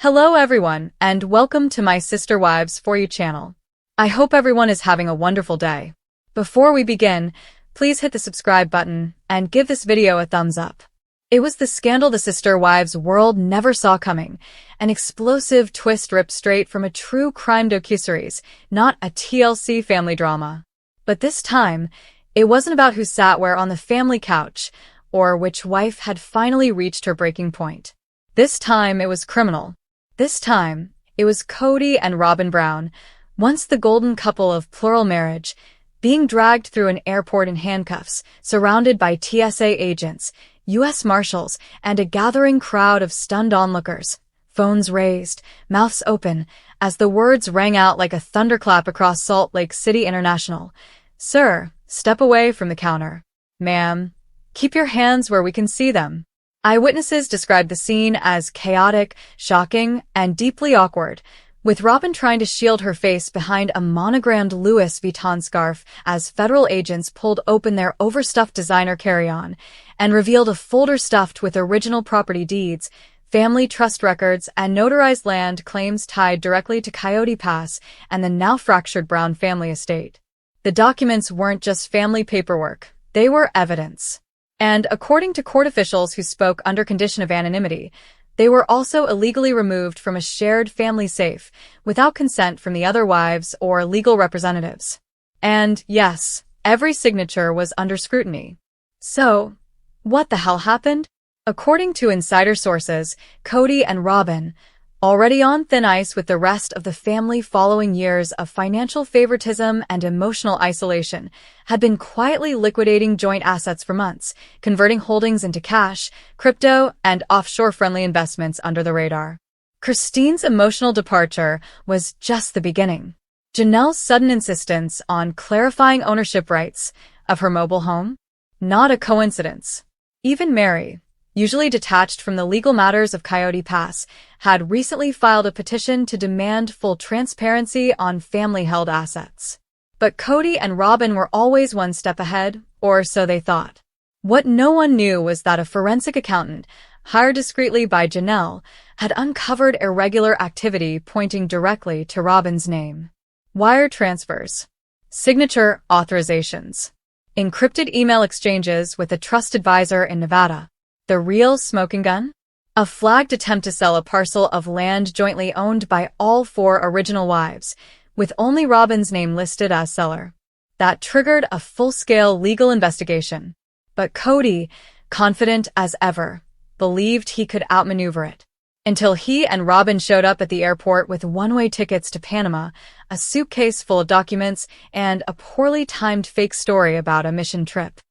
Hello everyone, and welcome to my Sister Wives For You channel. I hope everyone is having a wonderful day. Before we begin, please hit the subscribe button and give this video a thumbs up. It was the scandal the Sister Wives world never saw coming, an explosive twist ripped straight from a true crime docuseries, not a TLC family drama. But this time, it wasn't about who sat where on the family couch, or which wife had finally reached her breaking point. This time it was criminal. This time, it was Kody and Robyn Brown, once the golden couple of plural marriage, being dragged through an airport in handcuffs, surrounded by TSA agents, U.S. Marshals, and a gathering crowd of stunned onlookers, phones raised, mouths open, as the words rang out like a thunderclap across Salt Lake City International. "Sir, step away from the counter. Ma'am, keep your hands where we can see them." Eyewitnesses described the scene as chaotic, shocking, and deeply awkward, with Robyn trying to shield her face behind a monogrammed Louis Vuitton scarf as federal agents pulled open their overstuffed designer carry-on and revealed a folder stuffed with original property deeds, family trust records, and notarized land claims tied directly to Kody+ and the now-fractured Brown family estate. The documents weren't just family paperwork, they were evidence. And according to court officials who spoke under condition of anonymity, they were also illegally removed from a shared family safe without consent from the other wives or legal representatives. And yes, every signature was under scrutiny. So, what the hell happened? According to insider sources, Kody and Robyn, already on thin ice with the rest of the family following years of financial favoritism and emotional isolation, had been quietly liquidating joint assets for months, converting holdings into cash, crypto, and offshore-friendly investments under the radar. Christine's emotional departure was just the beginning. Janelle's sudden insistence on clarifying ownership rights of her mobile home? Not a coincidence. Even Mary, usually detached from the legal matters of Kody+, had recently filed a petition to demand full transparency on family-held assets. But Kody and Robyn were always one step ahead, or so they thought. What no one knew was that a forensic accountant, hired discreetly by Janelle, had uncovered irregular activity pointing directly to Robyn's name. Wire transfers, signature authorizations, encrypted email exchanges with a trust advisor in Nevada. The real smoking gun? A flagged attempt to sell a parcel of land jointly owned by all four original wives, with only Robyn's name listed as seller. That triggered a full-scale legal investigation. But Kody, confident as ever, believed he could outmaneuver it. Until he and Robyn showed up at the airport with one-way tickets to Panama, a suitcase full of documents, and a poorly timed fake story about a mission trip.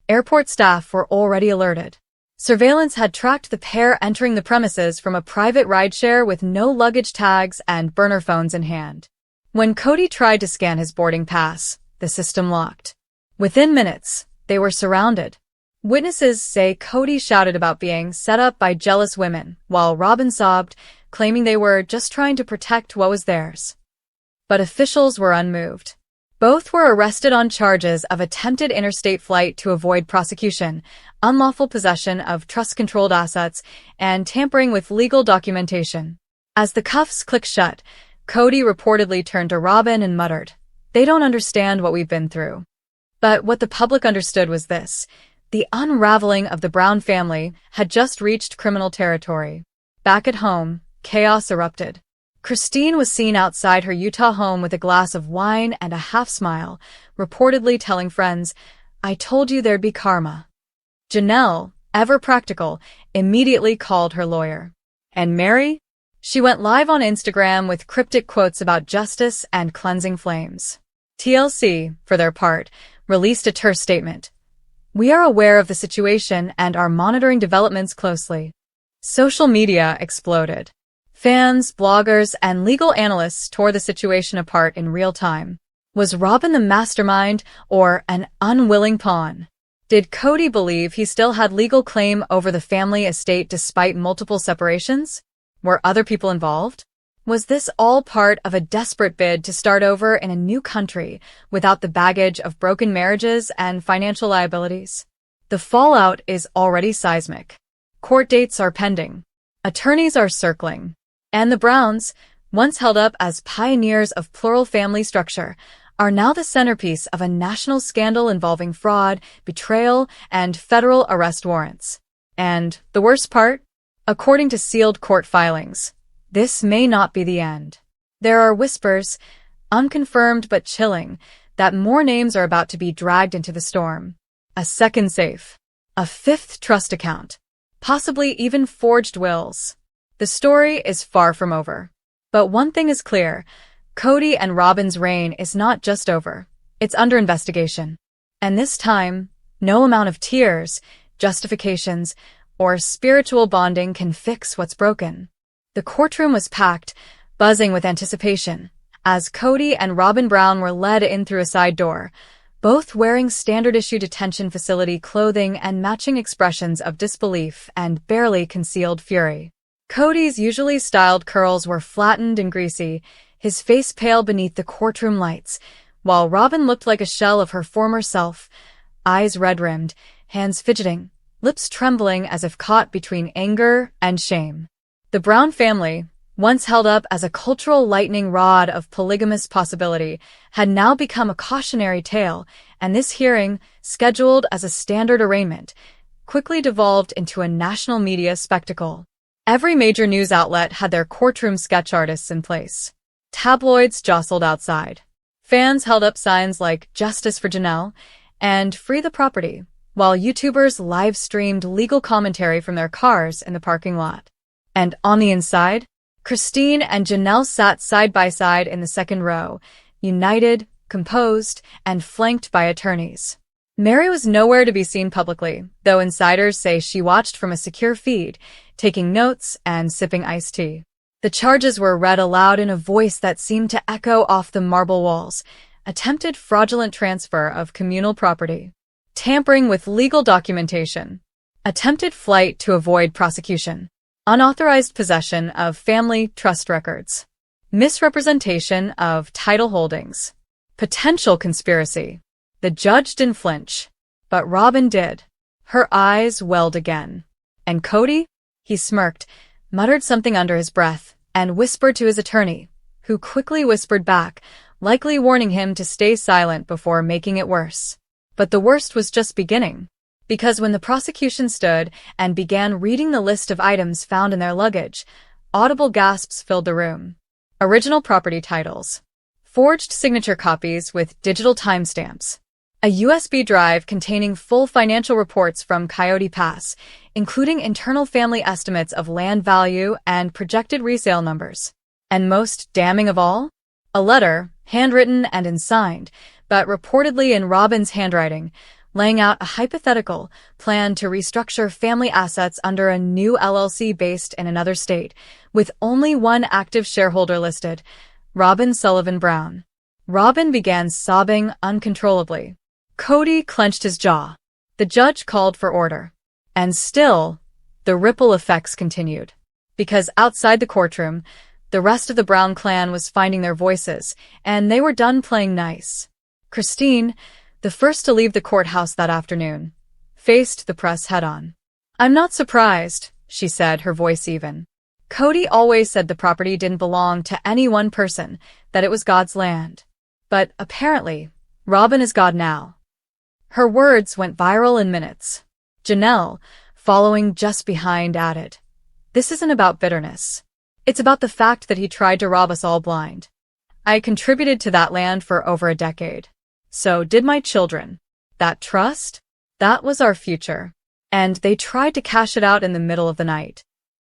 Airport staff were already alerted. Surveillance had tracked the pair entering the premises from a private rideshare with no luggage tags and burner phones in hand. When Kody tried to scan his boarding pass, the system locked. Within minutes, they were surrounded. Witnesses say Kody shouted about being set up by jealous women, while Robyn sobbed, claiming they were just trying to protect what was theirs. But officials were unmoved. Both were arrested on charges of attempted interstate flight to avoid prosecution, unlawful possession of trust-controlled assets, and tampering with legal documentation. As the cuffs clicked shut, Kody reportedly turned to Robyn and muttered, "They don't understand what we've been through." But what the public understood was this: the unraveling of the Brown family had just reached criminal territory. Back at home, chaos erupted. Christine was seen outside her Utah home with a glass of wine and a half-smile, reportedly telling friends, "I told you there'd be karma." Janelle, ever practical, immediately called her lawyer. And Mary? She went live on Instagram with cryptic quotes about justice and cleansing flames. TLC, for their part, released a terse statement. "We are aware of the situation and are monitoring developments closely." Social media exploded. Fans, bloggers, and legal analysts tore the situation apart in real time. Was Robyn the mastermind or an unwilling pawn? Did Kody believe he still had legal claim over the family estate despite multiple separations? Were other people involved? Was this all part of a desperate bid to start over in a new country without the baggage of broken marriages and financial liabilities? The fallout is already seismic. Court dates are pending. Attorneys are circling. And the Browns, once held up as pioneers of plural family structure, are now the centerpiece of a national scandal involving fraud, betrayal, and federal arrest warrants. And the worst part? According to sealed court filings, this may not be the end. There are whispers, unconfirmed but chilling, that more names are about to be dragged into the storm. A second safe, a fifth trust account, possibly even forged wills. The story is far from over. But one thing is clear, Kody+Robyn's reign is not just over. It's under investigation. And this time, no amount of tears, justifications, or spiritual bonding can fix what's broken. The courtroom was packed, buzzing with anticipation, as Kody and Brown were led in through a side door, both wearing standard-issue detention facility clothing and matching expressions of disbelief and barely concealed fury. Kody's usually styled curls were flattened and greasy, his face pale beneath the courtroom lights, while Robyn looked like a shell of her former self, eyes red-rimmed, hands fidgeting, lips trembling as if caught between anger and shame. The Brown family, once held up as a cultural lightning rod of polygamous possibility, had now become a cautionary tale, and this hearing, scheduled as a standard arraignment, quickly devolved into a national media spectacle. Every major news outlet had their courtroom sketch artists in place. Tabloids jostled outside. Fans held up signs like "Justice for Janelle" and "Free the Property," while YouTubers live-streamed legal commentary from their cars in the parking lot. And on the inside, Christine and Janelle sat side by side in the second row, united, composed, and flanked by attorneys. Mary was nowhere to be seen publicly, though insiders say she watched from a secure feed, taking notes and sipping iced tea. The charges were read aloud in a voice that seemed to echo off the marble walls: attempted fraudulent transfer of communal property, tampering with legal documentation, attempted flight to avoid prosecution, unauthorized possession of family trust records, misrepresentation of title holdings, potential conspiracy. The judge didn't flinch, but Robyn did. Her eyes welled again. And Kody? He smirked, muttered something under his breath, and whispered to his attorney, who quickly whispered back, likely warning him to stay silent before making it worse. But the worst was just beginning. Because when the prosecution stood and began reading the list of items found in their luggage, audible gasps filled the room. Original property titles, forged signature copies with digital timestamps, a USB drive containing full financial reports from Coyote Pass, including internal family estimates of land value and projected resale numbers. And most damning of all, a letter, handwritten and unsigned, but reportedly in Robyn's handwriting, laying out a hypothetical plan to restructure family assets under a new LLC based in another state, with only one active shareholder listed, Robyn Sullivan Brown. Robyn began sobbing uncontrollably. Kody clenched his jaw. The judge called for order. And still, the ripple effects continued. Because outside the courtroom, the rest of the Brown clan was finding their voices, and they were done playing nice. Christine, the first to leave the courthouse that afternoon, faced the press head-on. "I'm not surprised," she said, her voice even. "Kody always said the property didn't belong to any one person, that it was God's land. But apparently, Robyn is God now." Her words went viral in minutes. Janelle, following just behind, added, "This isn't about bitterness. It's about the fact that he tried to rob us all blind. I contributed to that land for over a decade. So did my children. That trust? That was our future. And they tried to cash it out in the middle of the night."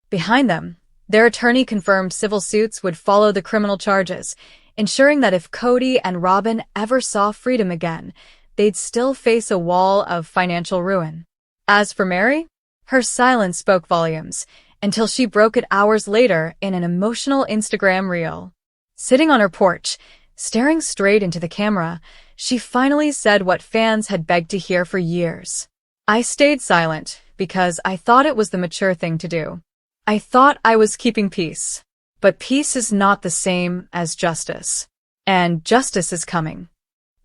Behind them, their attorney confirmed civil suits would follow the criminal charges, ensuring that if Kody+Robyn ever saw freedom again, they'd still face a wall of financial ruin. As for Mary, her silence spoke volumes, until she broke it hours later in an emotional Instagram reel. Sitting on her porch, staring straight into the camera, she finally said what fans had begged to hear for years. "I stayed silent because I thought it was the mature thing to do. I thought I was keeping peace. But peace is not the same as justice. And justice is coming."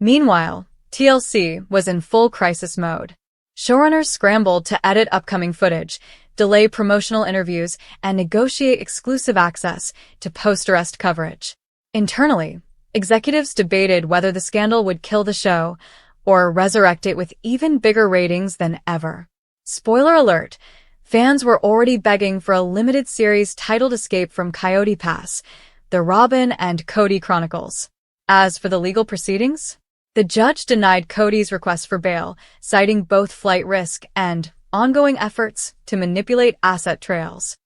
Meanwhile, TLC was in full crisis mode. Showrunners scrambled to edit upcoming footage, delay promotional interviews, and negotiate exclusive access to post-arrest coverage. Internally, executives debated whether the scandal would kill the show or resurrect it with even bigger ratings than ever. Spoiler alert, fans were already begging for a limited series titled Escape from Coyote Pass, The Robyn and Kody Chronicles. As for the legal proceedings, the judge denied Kody's request for bail, citing both flight risk and ongoing efforts to manipulate asset trails.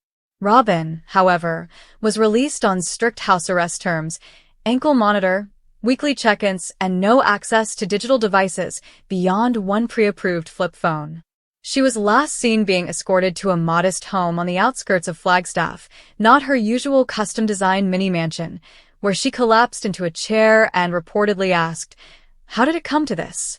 Robyn, however, was released on strict house arrest terms, ankle monitor, weekly check-ins, and no access to digital devices beyond one pre-approved flip phone. She was last seen being escorted to a modest home on the outskirts of Flagstaff, not her usual custom-designed mini-mansion, where she collapsed into a chair and reportedly asked, "How did it come to this?"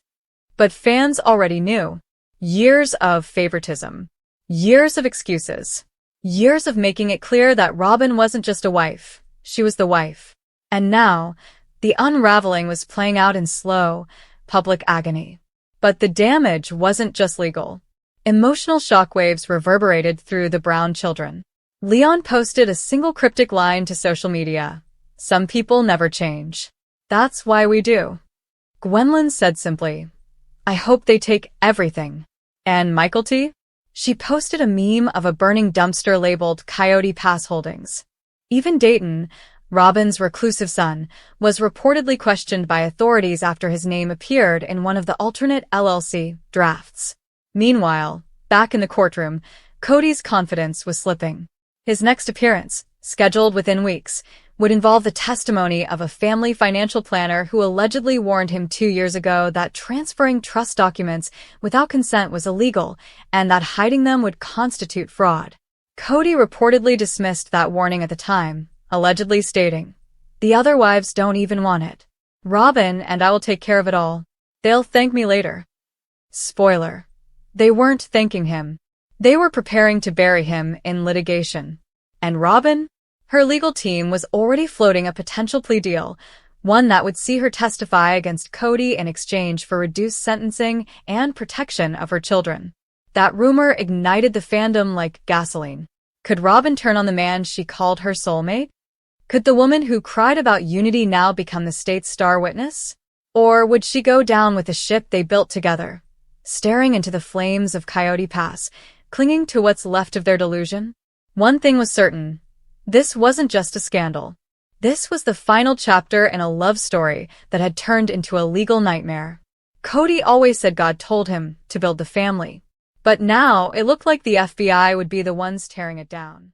But fans already knew. Years of favoritism. Years of excuses. Years of making it clear that Robyn wasn't just a wife, she was the wife. And now, the unraveling was playing out in slow, public agony. But the damage wasn't just legal. Emotional shockwaves reverberated through the Brown children. Leon posted a single cryptic line to social media. "Some people never change. That's why we do." Gwendolyn said simply, "I hope they take everything." And Michael T? She posted a meme of a burning dumpster labeled Coyote Pass Holdings. Even Dayton, Robyn's reclusive son, was reportedly questioned by authorities after his name appeared in one of the alternate LLC drafts. Meanwhile, back in the courtroom, Kody's confidence was slipping. His next appearance, scheduled within weeks, would involve the testimony of a family financial planner who allegedly warned him 2 years ago that transferring trust documents without consent was illegal and that hiding them would constitute fraud. Kody reportedly dismissed that warning at the time, allegedly stating, "The other wives don't even want it. Robyn and I will take care of it all. They'll thank me later." Spoiler. They weren't thanking him. They were preparing to bury him in litigation. And Robyn? Her legal team was already floating a potential plea deal, one that would see her testify against Kody in exchange for reduced sentencing and protection of her children. That rumor ignited the fandom like gasoline. Could Robyn turn on the man she called her soulmate? Could the woman who cried about unity now become the state's star witness? Or would she go down with the ship they built together, staring into the flames of Coyote Pass, clinging to what's left of their delusion? One thing was certain. This wasn't just a scandal. This was the final chapter in a love story that had turned into a legal nightmare. Kody always said God told him to build the family. But now it looked like the FBI would be the ones tearing it down.